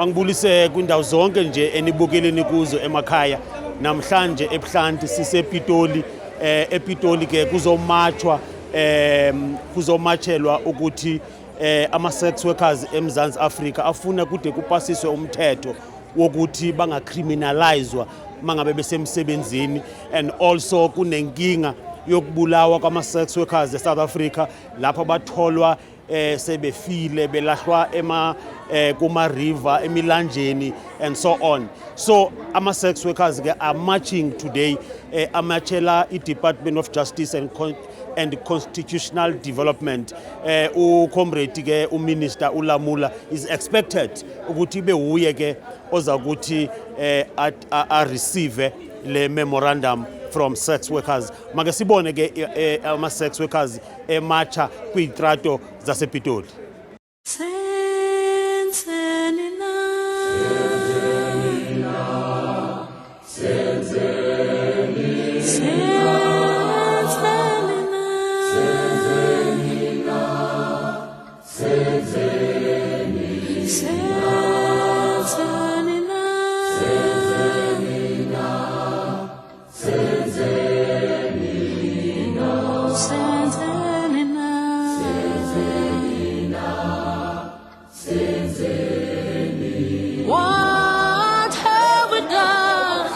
Angibulise kwindawo zonke nje enibukeleni kuzo emakhaya. Namhlanje Ebuhlanti sisepitoli epitoli ke kuzomatshelwa ukuthi ama-sex workers eMzantsi Afrika afuna kude kupasiswe umthetho wokuthi bangacriminalizwa mangabe besemsebenzini, and also kunenkinga yokubulawa kwama-sex workers eSouth Africa lapha batholwa sebefile belahlwa kuma-river emilanjeni and so on. So ama-sex workers are marching today, amatshela i-Department of Justice and Constitutional Development. Ucomrade ke uMinister Lamola is expected ukuthi behuye ke oza ukuthi receive le memorandum from sex workers. Make sibone ke ama-sex workers ematsha kwitrato zasepitoli. What have we done?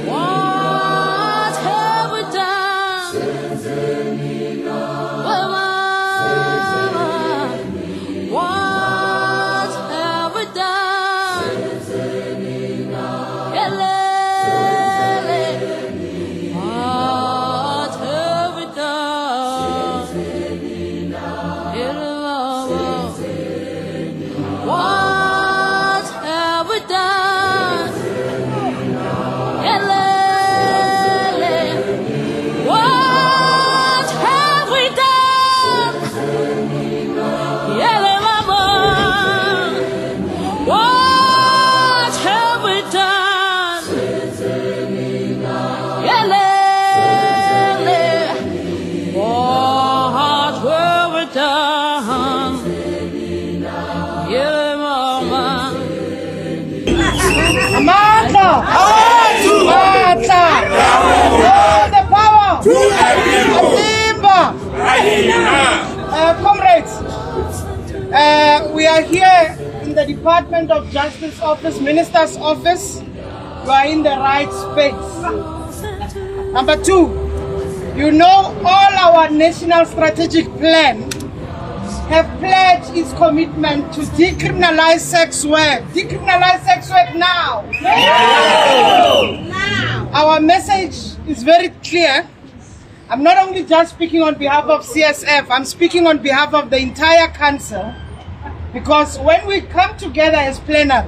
What have we done? What have we done? What have we done? What have we done? What have we done? What have we done? What have we done? Amandla! All the power! Comrades, we are here in the Department of Justice Office, Minister's Office. You are in the right space. Number two, you know all our national strategic plan have pledged its commitment to decriminalize sex work. Decriminalize sex work now. Now. Our message is very clear. I'm not only just speaking on behalf of CSF, I'm speaking on behalf of the entire council, because when we come together as plenary,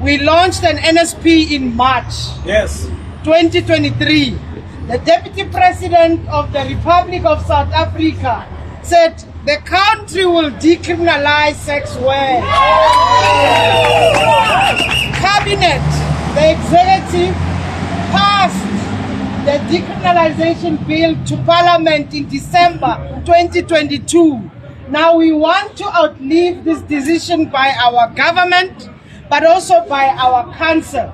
we launched an NSP in March 2023. The Deputy President of the Republic of South Africa said the country will decriminalize sex work. Cabinet, the executive, passed the decriminalization bill to Parliament in December 2022. Now we want to outlive this decision by our government, but also by our council.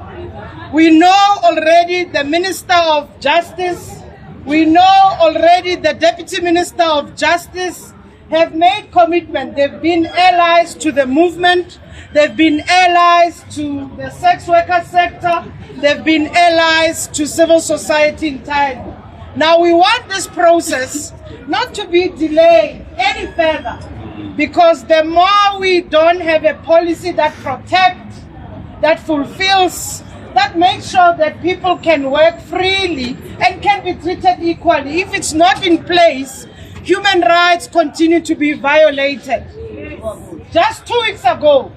We know already the Minister of Justice, we know already the Deputy Minister of Justice have made commitment. They've been allies to the movement. They've been allies to the sex worker sector. They've been allies to civil society entirely. Now we want this process not to be delayed any further, because the more we don't have a policy that protects, that fulfills, that makes sure that people can work freely and can be treated equally. If it's not in place, human rights continue to be violated. Just 2 weeks ago,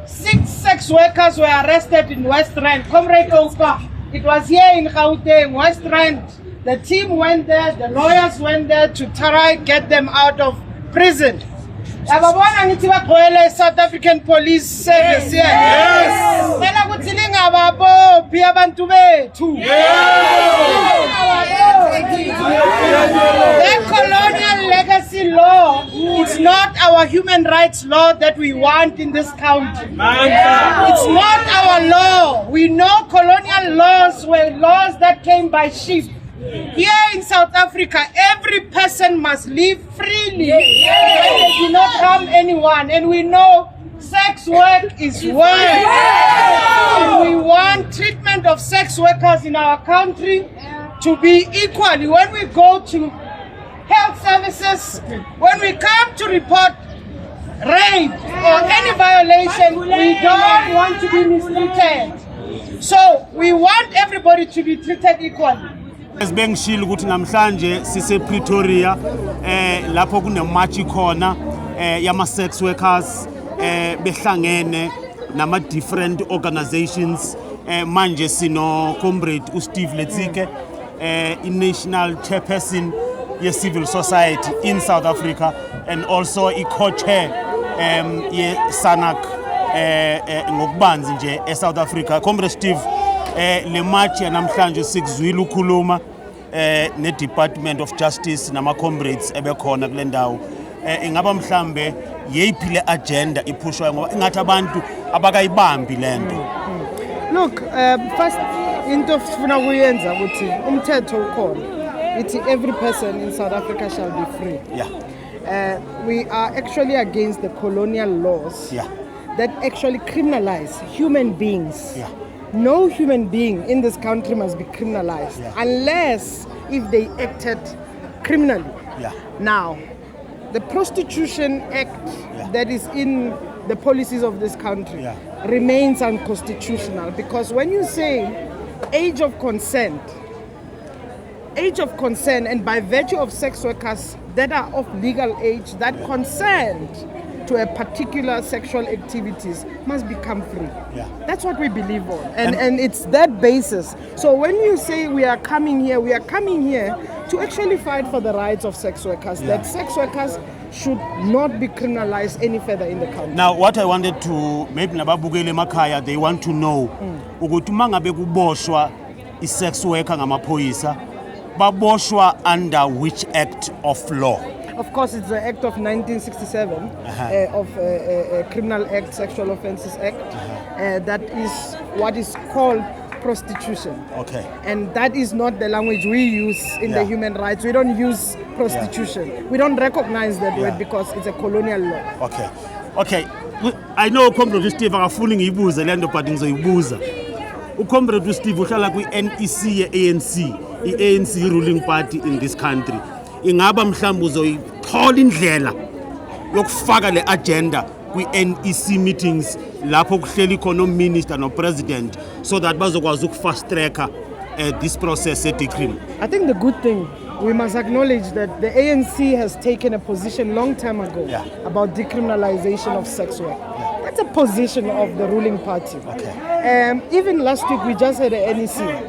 6 sex workers were arrested in West Rand. Comrade Opa, it was here in Gauteng, West Rand. The team went there, the lawyers went there to try to get them out of prison. Ababona ngithi bagcwele South African Police Service. Yes. Mela kuthi lingababophi abantu bethu. That colonial legacy law is not our human rights law that we want in this country. It's not our law. We know colonial laws were laws that came by ship. Here in South Africa, every person must live freely and they do not harm anyone. And we know sex work is work. And we want treatment of sex workers in our country to be equally. When we go to health services, when we come to report rape or any violation, we don't want to be mistreated. So we want everybody to be treated equally. Sibengishilo ukuthi namhlanje sise Pretoria lapho kune march khona yama sex workers behlangene nama different organizations manje sino comrade uSteve Letsike national chairperson ye civil society in South Africa and also I co-chair ye SANAC ngokubanzi nje eSouth Africa. Comrade Steve, le march namhlanje sikuzwile ukhuluma ne Department of Justice nama comrades ebekhona kule ndawo ingaba mhlambe yeyiphi le agenda iphushwayo ngoba ingathi abantu abakayibambi lento. Look, first into sifuna kuyenza ukuthi umthetho ukhona ithi every person in South Africa shall be free. Yeah. We are actually against the colonial laws. Yeah. That actually criminalize human beings. Yeah. No human being in this country must be criminalized unless if they acted criminally. Yeah. Now, the Prostitution Act that is in the policies of this country remains unconstitutional because when you say age of consent and by virtue of sex workers that are of legal age that consent to a particular sexual activities must become free. Yeah. That's what we believe on. And it's that basis. So when you say we are coming here to actually fight for the rights of sex workers, that sex workers should not be criminalized any further in the country. Now what I wanted to, maybe nababukele emakhaya, they want to know, ukuthi mangabe kuboshwa i-sex worker ngamaphoyisa, baboshwa under which act of law? Of course, it's the Act of 1967 of Criminal Act, Sexual Offences Act. That is what is called prostitution. Okay. And that is not the language we use in the human rights. We don't use prostitution. We don't recognize that word because it's a colonial law. Okay. Okay. I know Comrade Steve akafuni ngiyibuze le nto but ngizoyibuza. uComrade Steve uhlala kwi-NEC ye-ANC, i-ANC ruling party in this country. Ingaba mhlawumbe uzoyithola indlela yokufaka le agenda kwi-NEC meetings lapho kuhleli khona uminister no president so that bazokwazi ukufast tracker this process decrim. I think the good thing, we must acknowledge that the ANC has taken a position long time ago about decriminalization of sex work. That's a position of the ruling party. Okay. Even last week we just had an NEC.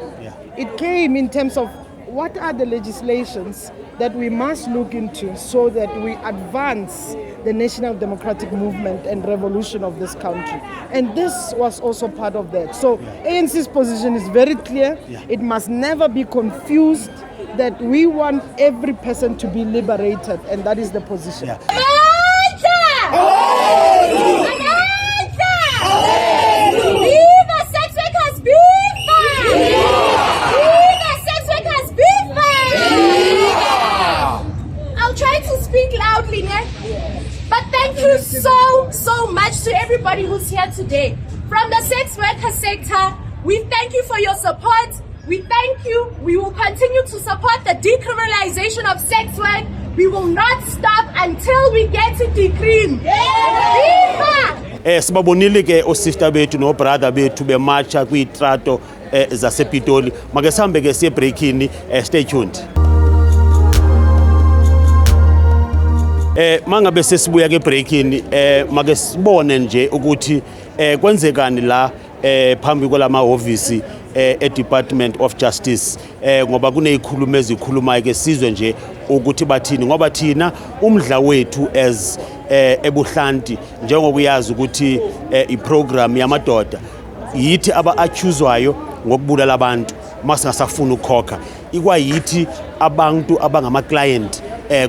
It came in terms of what are the legislations that we must look into so that we advance the national democratic movement and revolution of this country. And this was also part of that. So ANC's position is very clear. It must never be confused that we want every person to be liberated, and that is the position. But thank you so much to everybody who's here today. From the sex worker sector, we thank you for your support. We thank you. We will continue to support the decriminalization of sex work. We will not stop until we get to decrim. Sibabonile ke osister bethu no brother bethu bemarcha kwitrato zasePitoli. Make sihambe ke siye breakini, stay tuned. Mangabe sesibuya ke breakini make sibone nje ukuthi kwenzekani la phambi kwalama office Department of Justice ngoba kunezikhuluma ezikhulumayo ke sizwe nje ukuthi bathini ngoba thina umdla wethu as Ebuhlanti njengokuyazi ukuthi iprogram yamadoda yithi aba-accuswayo ngokubulala abantu masingasafuna ukukhokha ikwayithi abantu abangama-client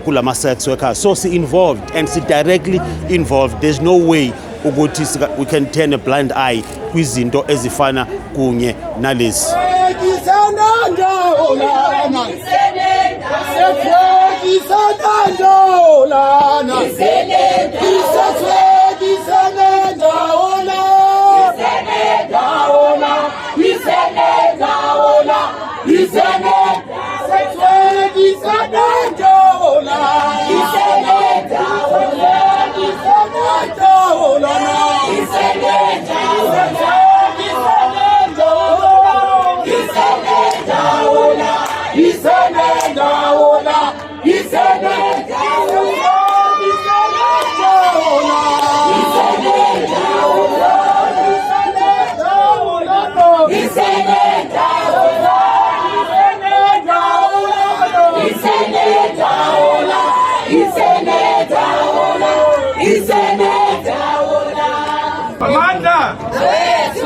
kulama-sex workers so si-involved and si-directly involved. There's no way ukuthi we can turn a blind eye kwizinto ezifana kunye nalezi.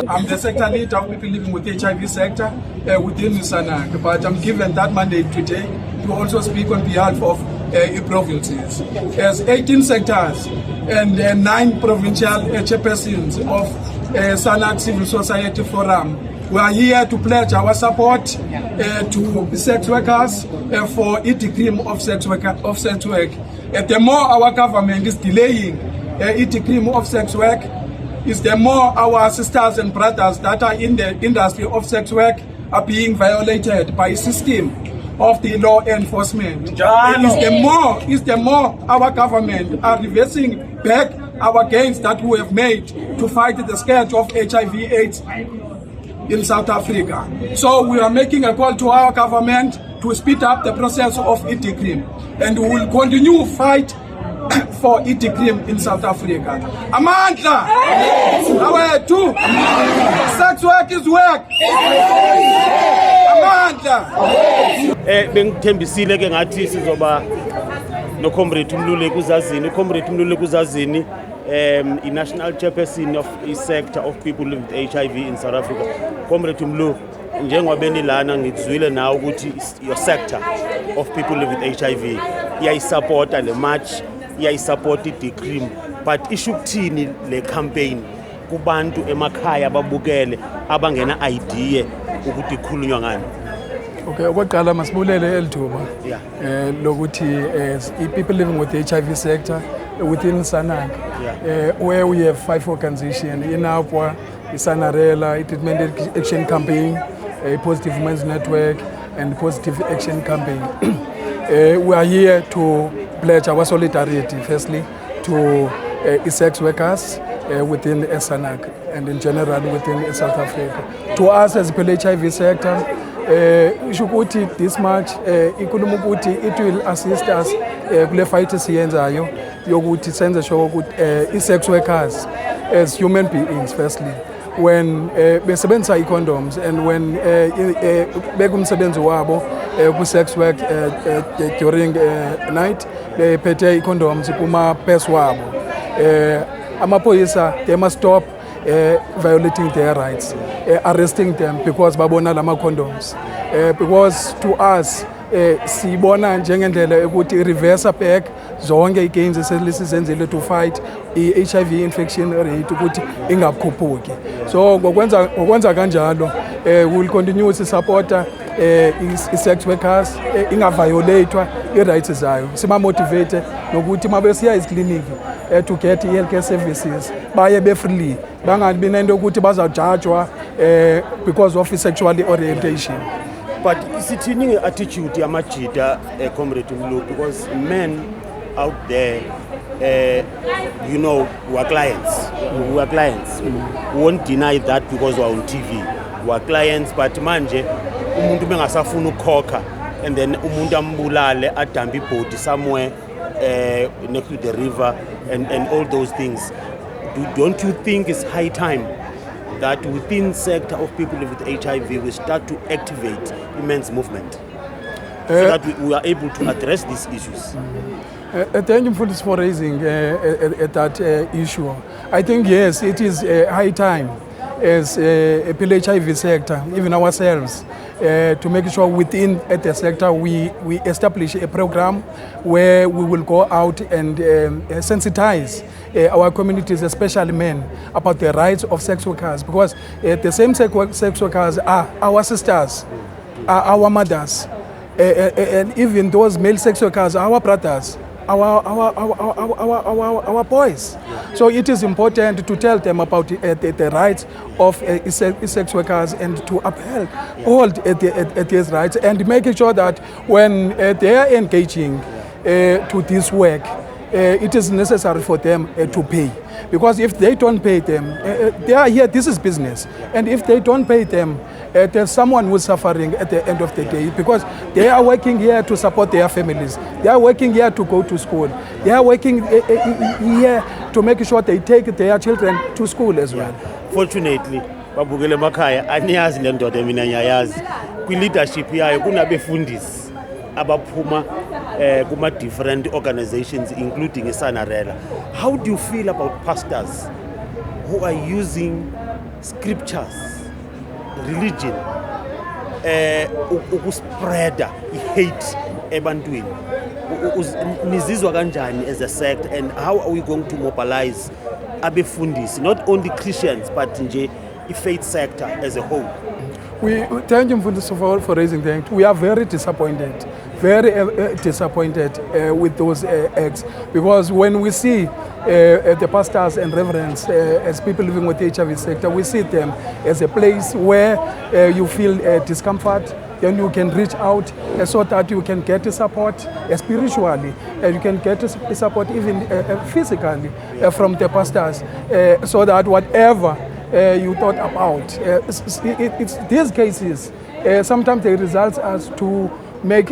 I'm the sector leader of people living with HIV sector within Sisonke, but I'm given that mandate today to also speak on behalf of provinces. There's 18 sectors and 9 provincial chairpersons of Sisonke Civil Society Forum. We are here to pledge our support to sex workers for decree of sex work. The more our government is delaying decree of sex work, is the more our sisters and brothers that are in the industry of sex work are being violated by system of the law enforcement. Is the more our government are reversing back our gains that we have made to fight the scourge of HIV/AIDS in South Africa. So we are making a call to our government to speed up the process of decree, and we will continue fight for decree in South Africa. Amandla! Awethu! Sex work is work! Amandla! Bengithembisile ke ngathi sizoba no comrade Umluleki Uzazini. Comrade Umluleki Uzazini i-national chairperson of i-sector of people living with HIV in South Africa. Comrade Umlu, njengoba benilana ngizwile nawe ukuthi your sector of people living with HIV iyayisupporta le march, iyayisupporta i-decree, but isho ukuthini le campaign kubantu emakhaya ababukele abangena idea ukuthi ikhulunywa ngani? Okay, okokuqala masibulele elithuba lokuthi people living with the HIV sector within Sisonke, where we have 5 organizations, INAPWA, ISANARELA, Treatment Action Campaign, Positive Women's Network, and Positive Action Campaign. We are here to pledge our solidarity, firstly, to sex workers within Sisonke and in general within South Africa. To us as the HIV sector, this march it will assist us kule fight esiyenzayo yokuthi senze sure ukuthi sex workers as human beings, firstly, when besebenzisa i-condoms and when bekumsebenzi wabo ku-sex work during night bephethe i-condoms kuma-pes wabo, amaphoyisa they must stop violating their rights, arresting them because babona lama condoms, because to us sibona njengendlela ukuthi reverse back zonke igains eselisizenzile to fight i-HIV infection rate ukuthi ingakhuphuki. So ngokwenza kanjalo we will continue to support i-sex workers ingaviolatewa i-rights zayo, siba-motivate nokuthi mabesiya ezikliniki to get i-healthcare services baye be-freely, bangabi nento ukuthi bazawujajwa because of sexual orientation. But isithini nge-attitude yamajita Comrade Umlu, because men out there you know we are clients, we won't deny that because we are on TV, we are clients, but manje umuntu bengasafuna ukukhokha and then umuntu ambulale adambe ibhodi somewhere next to the river and all those things. Don't you think it's high time that within sector of people with HIV we start to activate immense movement? so that we are able to address these issues? Thank you for raising that issue. I think, yes, it is high time as a HIV sector, even ourselves, to make sure within the sector we establish a program where we will go out and sensitize our communities, especially men, about the rights of sex workers, because the same sex workers are our sisters, are our mothers, and even those male sex workers are our brothers, our boys. So it is important to tell them about the rights of sex workers and to uphold all these rights and making sure that when they are engaging to this work, it is necessary for them to pay. Because if they don't pay them, they are here, this is business. And if they don't pay them, there's someone who's suffering at the end of the day, because they are working here to support their families. They are working here to go to school. They are working here to make sure they take their children to school as well. Fortunately, babukele makhaya aniyazi le ndoda mina ngiyayazi kwi-leadership yayo kunabefundisi abaphuma kuma different organizations including iSanarela. How do you feel about pastors who are using scriptures, religion, ukuspreada hate ebantwini? Nizizwa kanjani as a sect, and how are we going to mobilize abefundisi, not only Christians but nje i-faith sector as a whole? We thank you for raising that. We are very disappointed with those acts, because when we see the pastors and reverends as people living with the HIV sector, we see them as a place where you feel discomfort. Then you can reach out so that you can get support spiritually, you can get support even physically from the pastors, so that whatever you thought about, it's these cases, sometimes they result us to make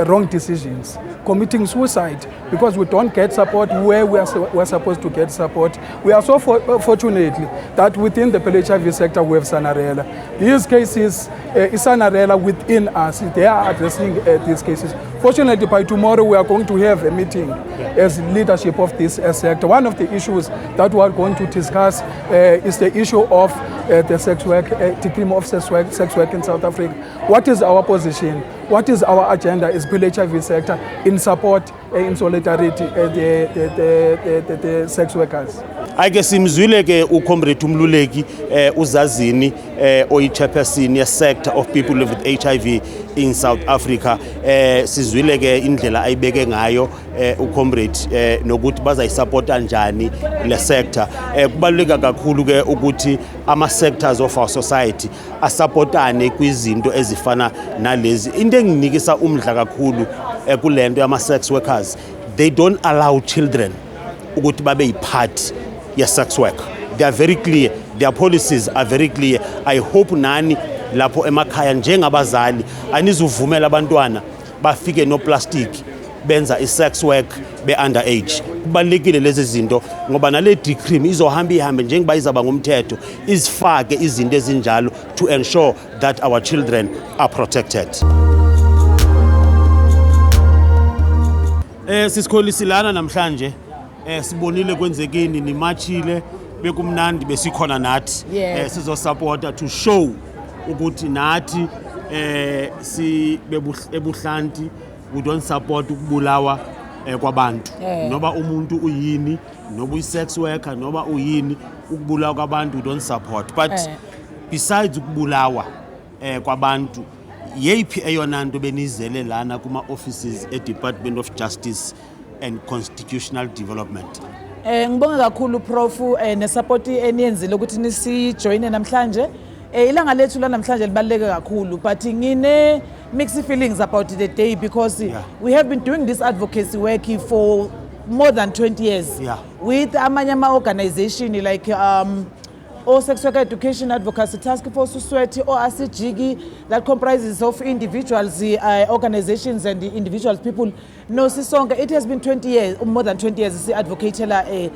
wrong decisions, committing suicide, because we don't get support where we're supposed to get support. We are so fortunate that within the HIV sector we have Sanarela. These cases, Sanarela within us, they are addressing these cases. Fortunately, by tomorrow we are going to have a meeting as leadership of this sector. One of the issues that we are going to discuss is the issue of the sex work, decriminalisation of sex work in South Africa. What is our position? What is our agenda as the HIV sector in support, in solidarity, the sex workers? Ake simzwile ke uComrade Umluleki uzazini oyi-chairperson ye-sector of people living with HIV in South Africa. Sizwile ke indlela ayibeke ngayo uComrade nokuthi bazayisupporta njani le sector. Kubaluleka kakhulu ke ukuthi ama-sectors of our society asupportane kwizinto ezifana nalezi. Into enginikisa umdla kakhulu kulento yama-sex workers, they don't allow children ukuthi babe yipart ye-sex work. They are very clear, their policies are very clear. I hope nani lapho emakhaya njengabazali anizuvumela abantwana bafike no plastic benza i-sex work be-underage. Kubalulekile lezi zinto ngoba nale decree izohamba ihambe njengoba izaba ngomthetho izifake izinto ezinjalo to ensure that our children are protected. Sisikholisilana namhlanje sibonile kwenzekeni nimachile bekumnandi besikhona nathi sizosupporta to show ukuthi nathi si Ebuhlanti we don't support ukubulawa kwabantu noba umuntu uyini noba uyi-sex worker noba uyini ukubulawa kwabantu we don't support, but besides ukubulawa kwabantu yeyiphi eyona nto benizele lana kuma offices e-Department of Justice and Constitutional Development? Ngibonga kakhulu Prof nesupport eniyenzile ukuthi nisijoine namhlanje. Ilanga lethu la namhlanje libaluleke kakhulu, but ngine mixed feelings about the day, because we have been doing this advocacy work for more than 20 years with amanyama organization like or Sex Worker Education Advocacy Task Force Usweti or ASIJIGI, that comprises of individuals, organizations and individuals, people. No, Sisonke, it has been 20 years, more than 20 years, advocating the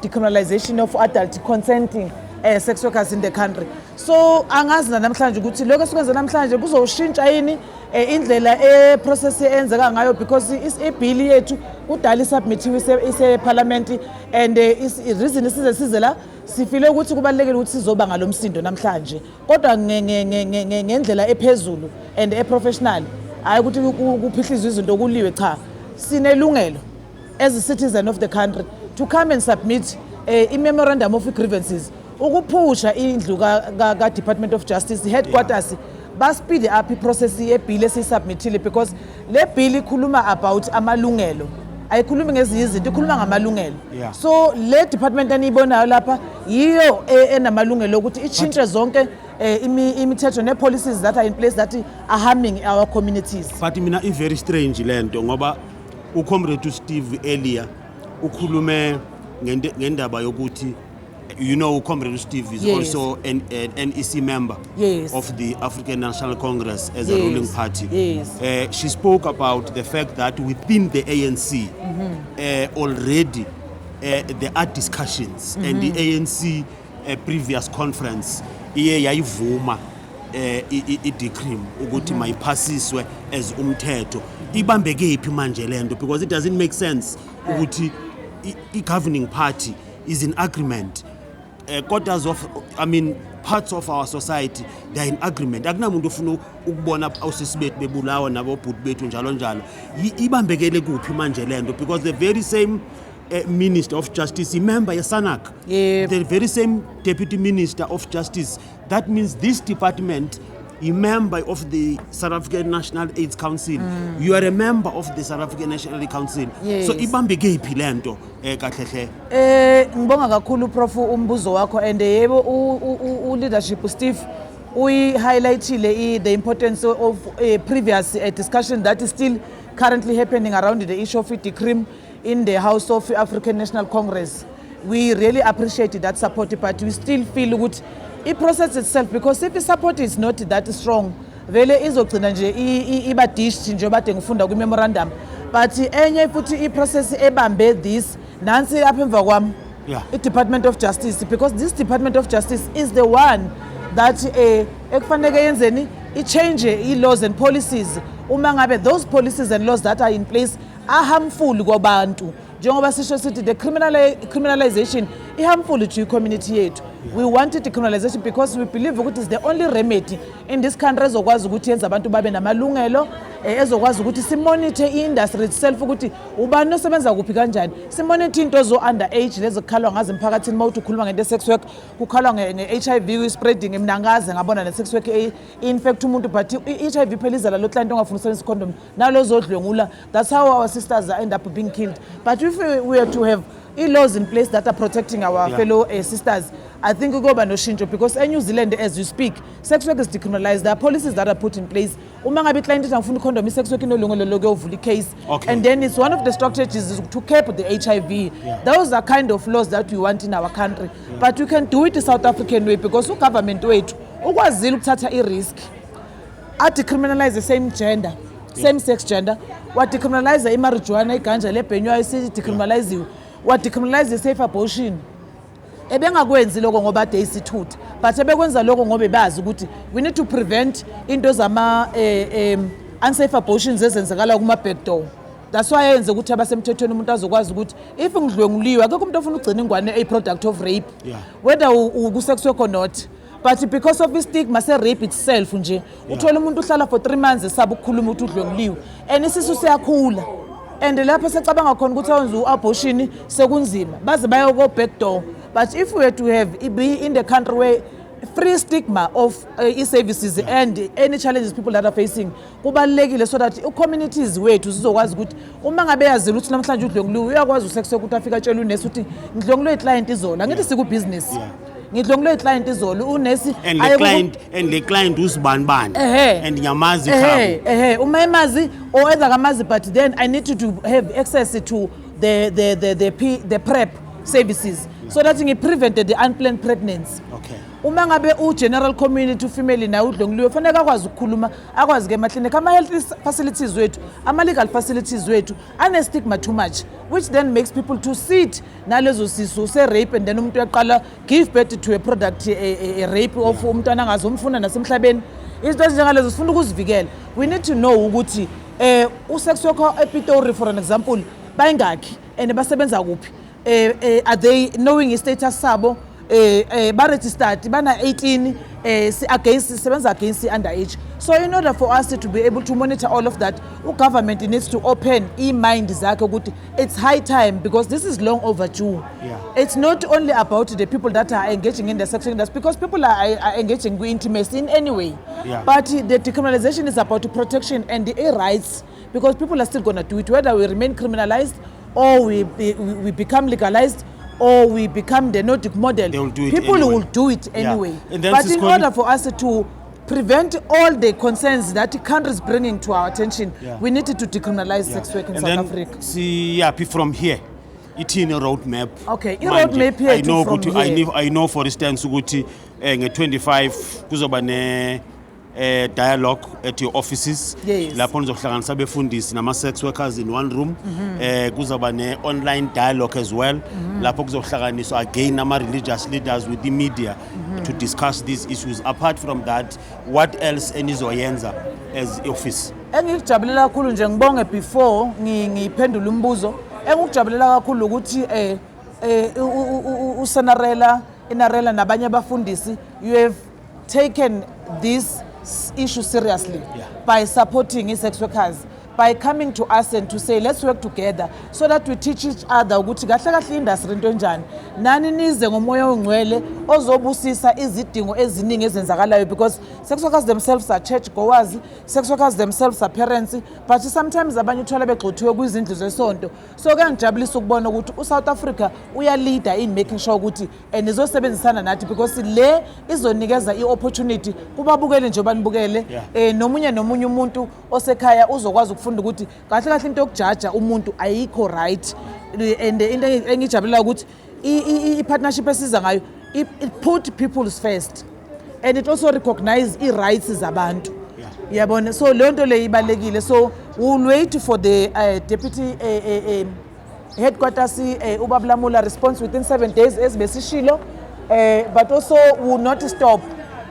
decriminalisation of adult consenting sex workers in the country. So angazi namhlanje ukuthi lokho esikwenza namhlanje kuzoshintsha yini indlela process enzeka ngayo, because ibill yethu kudala isubmithiwe ise parliament, and reason size la sifile ukuthi kubalekile ukuthi sizoba ngalomsindo namhlanje, kodwa ngendlela ephezulu and professional, hayi ukuthi kuphihlizwe izinto kuliwe, cha, sinelungelo as a citizen of the country to come and submit a memorandum of grievances, ukuphusha indlu ka Department of Justice headquarters ba speed up process yebill esisubmithile, because le bill ikhuluma about amalungelo, ayikhulumi ngezinye izinto, ikhuluma ngamalungelo. So le department enibonayo lapha yiyo enamalungelo ukuthi ichintshe zonke imithetho ne policies that are in place that are harming our communities. But mina i very strange lento ngoba uComrade Steve earlier ukhulume ngendaba yokuthi, you know, Comrade Steve is also an NEC member of the African National Congress as a ruling party. She spoke about the fact that within the ANC already there are discussions, and the ANC previous conference yayivuma i-decree ukuthi mayiphasiswe as umthetho. Ibambeke iphi manje lento, because it doesn't make sense ukuthi i-governing party is in agreement. Quarters of, I mean, parts of our society, they are in agreement. Akunamuntu ofuna ukubona awusisi bethu bebulawa nabo bhuti bethu njalo njalo. Ibambekele kuphi manje lento, because the very same Minister of Justice, member Sanak, the very same Deputy Minister of Justice. That means this department, a member of the South African National AIDS Council. You are a member of the South African National AIDS Council. So ibambeke iphi lento kahle. Ngibonga kakhulu Prof umbuzo wakho, and yebo leadership Steve we highlightile the importance of a previous discussion that is still currently happening around the issue of decree in the House of African National Congress. We really appreciate that support, but we still feel good the process itself, because if the support is not that strong, vele izogcina nje iba dished nje bade ngifunda ku memorandum, but enye futhi I process ebambe this nansi lapha emva kwami i-Department of Justice, because this Department of Justice is the one that ekufanele yenzeni i-change i-laws and policies uma ngabe those policies and laws that are in place are harmful kwabantu. Njengoba sisho sithi the criminalization is harmful to community yethu. We wanted decriminalization because we believe it is the only remedy in this country ezokwazi ukuthi yenza abantu babe namalungelo, ezokwazi ukuthi simonitor i-industry itself ukuthi ubani osebenza kuphi kanjani, simonitor into zo underage lezo kukhalwa ngazo emphakathini. Mawuthi ukhuluma ngento sex work kukhalwa nge-HIV spreading, mina ngaze ngabona ne-sex work infect umuntu, but i-HIV phela izala lo client ongafuna usebenzisa condom nalo zodlwengula. That's how our sisters end up being killed. But if we are to have laws in place that are protecting our fellow sisters, I think we go by no shinjo, because in New Zealand, as you speak, sex work is decriminalized. There are policies that are put in place. Uma ngabe client angafuna condom, sex work no longer logo of the case, and then it's one of the strategies to cap the HIV. Those are kind of laws that we want in our country, but we can do it the South African way, because the government way ukwazile ukuthatha i-risk decriminalize the same gender, same sex gender, what decriminalize i-marijuana, iganja lebhenywayo isi decriminalize, what decriminalize the safe abortion. Ebengakwenzi lokho ngoba de isithutha, but ebekwenza lokho ngoba bazi ukuthi we need to prevent into zama unsafe abortions ezenzakala kuma back door. That's why yenze ukuthi abasemthethweni umuntu azokwazi ukuthi if ngidlwenguliwe akekho umuntu ofuna ugcina ingwane a product of rape, whether usex work or not. But because of the stigma se rape itself nje, uthola umuntu uhlala for 3 months esaba ukukhuluma ukuthi udlwenguliwe, and isisu siyakhula. And lapho secabanga khona ukuthi awenza uabortion sekunzima baze bayoko back door. But if we were to have be in the country where free stigma of services and any challenges people that are facing, kubalekile so that communities wethu zizokwazi ukuthi uma ngabe yazile ukuthi namhlanje udlwenguliwe uyakwazi usex ukuthi afika atshela unesi ukuthi ngidlwenguliwe client izola ngithi siku business ngidlwenguliwe client izolo unesi and the client usibani and ngiyamazi khabo uma emazi or either kamazi, but then I need to have access to the PrEP services. so that ngi-prevented the unplanned pregnancy. Okay. Uma ngabe u-general community ufemale naye udlonguliwe fanele akwazi ukukhuluma akwazi-ke emaklinikhi ama-health facilities wethu ama-legal facilities wethu ane-stigma too much, which then makes people to sit nalezo sisu se-rape and then umuntu uyaqala give birth to a product a rape of umntwana angazomfuna nasemhlabeni. Izinto ezinjengalezo sifuna ukuzivikela. We need to know ukuthi usex worker ePitori for an example bayingakhi and basebenza kuphi, are they knowing i-status sabo, ba-registered bana 18 sebenza against the underage. So in order for us to be able to monitor all of that, government needs to open mind zakhe ukuthi it's high time, because this is long overdue. Yeah. It's not only about the people that are engaging in the sexual industry, because people are engaging with intimacy in any way. Yeah. But the decriminalization is about protection and the rights, because people are still going to do it, whether we remain criminalized or we become legalized or we become the Nordic model. They will do it people anyway. will do it anyway. And then But in order for us to prevent all the concerns that the country is bringing to our attention, we need to decriminalize sex work in South Africa. See, from here, it's in a roadmap. Okay, roadmap here I know from here. I know for instance ukuthi nge-25 kuzoba dialogue at your offices. Yes. Lapho nizohlanganisa abefundisi nama-sex workers in one room. Kuzoba ne-online dialogue as well. Lapho kuzohlanganiswa again ama-religious leaders with the media to discuss these issues. Apart from that, what else enizoyenza as office? Engikujabulela kakhulu nje ngibonge before ngiphendula umbuzo, engikujabulela kakhulu ukuthi usenarela nabanye abafundisi, you have taken this issue seriously by supporting sex workers, by coming to us and to say let's work together so that we teach each other ukuthi kahle kahle industry into enjani, nani nize ngomoya ongcwele ozobusisa izidingo eziningi ezenzakalayo, because sex workers themselves are church goers, sex workers themselves are parents, but sometimes abanye uthola begxothiwe kwizindlu zesonto. So kuyangijabulisa ukubona ukuthi uSouth Africa uyaleader in making sure ukuthi nizosebenzisana nathi, because le izonikeza i-opportunity kubabukele nje banibukele, nomunye umuntu osekhaya uzokwazi ukufunda ukuthi kahle kahle into yokujaja umuntu ayikho right. And into engijabulela ukuthi i-partnership esiza ngayo, it put people's first and it also recognize i-rights zabantu. Yabona, so leyo nto le ibalekile. So we'll wait for the deputy headquarters Ubaba Lamola response within 7 days as besishilo, but also will not stop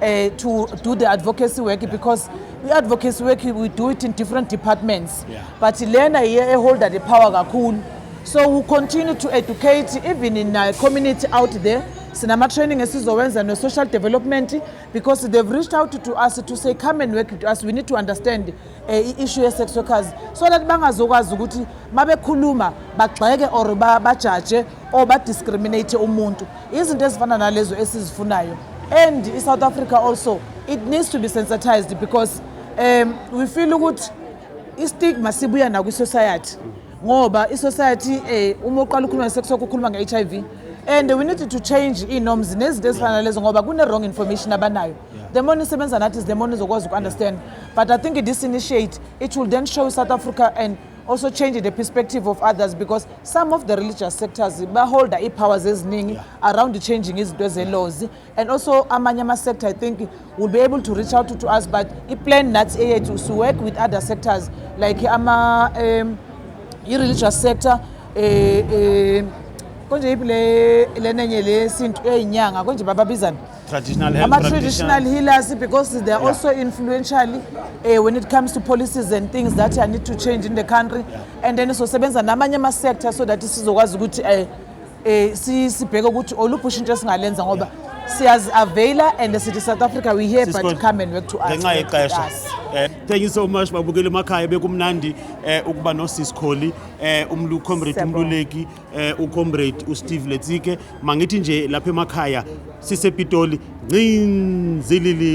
to do the advocacy work, because the advocacy work we do it in different departments, but lena holder the power kakhulu. So we'll continue to educate even in community out there. Sinama training esizowenza no social development, because they've reached out to us to say come and work with us. We need to understand issue of sex workers so that bangazokwazi ukuthi mabekhuluma bagxeke or bajaje or badiscriminate umuntu. Izinto ezifana nalezo esizifunayo. And in South Africa also, it needs to be sensitized, because we feel ukuthi istigma sibuya na kwi-society, ngoba i-society uma uqala ukukhuluma nge-sex work ukhuluma nge-HIV, and we need to change ii-norms nezinto ezifana lezo ngoba kune-wrong information abanayo. The more nisebenza nathi is the more nizokwazi uku-understand. But I think this initiate, it will then show South Africa and also change the perspective of others, because some of the religious sectors behold powers eziningi around changing izinto ze-laws, and also amanye sector I think will be able to reach out to us, but i-plan nathi to work with other sectors like i-religious sector, konje le nenye le sintu eyinyanga konje bababizana traditional healers, because they are also influential when it comes to policies and things that need to change in the country, and then sosebenza namanye ama sector so that sizokwazi ukuthi sibheke ukuthi olupusha into esingalenza ngoba siyazi-availa and sithi South Africa we here, but come and work to us. Thank you so much babukele emakhaya, bekumnandi ukuba no Siskholi, comrade Mluleki, ucomrade uSteve Letsike. Mangithi nje lapha emakhaya sisePitoli ngcinzilili.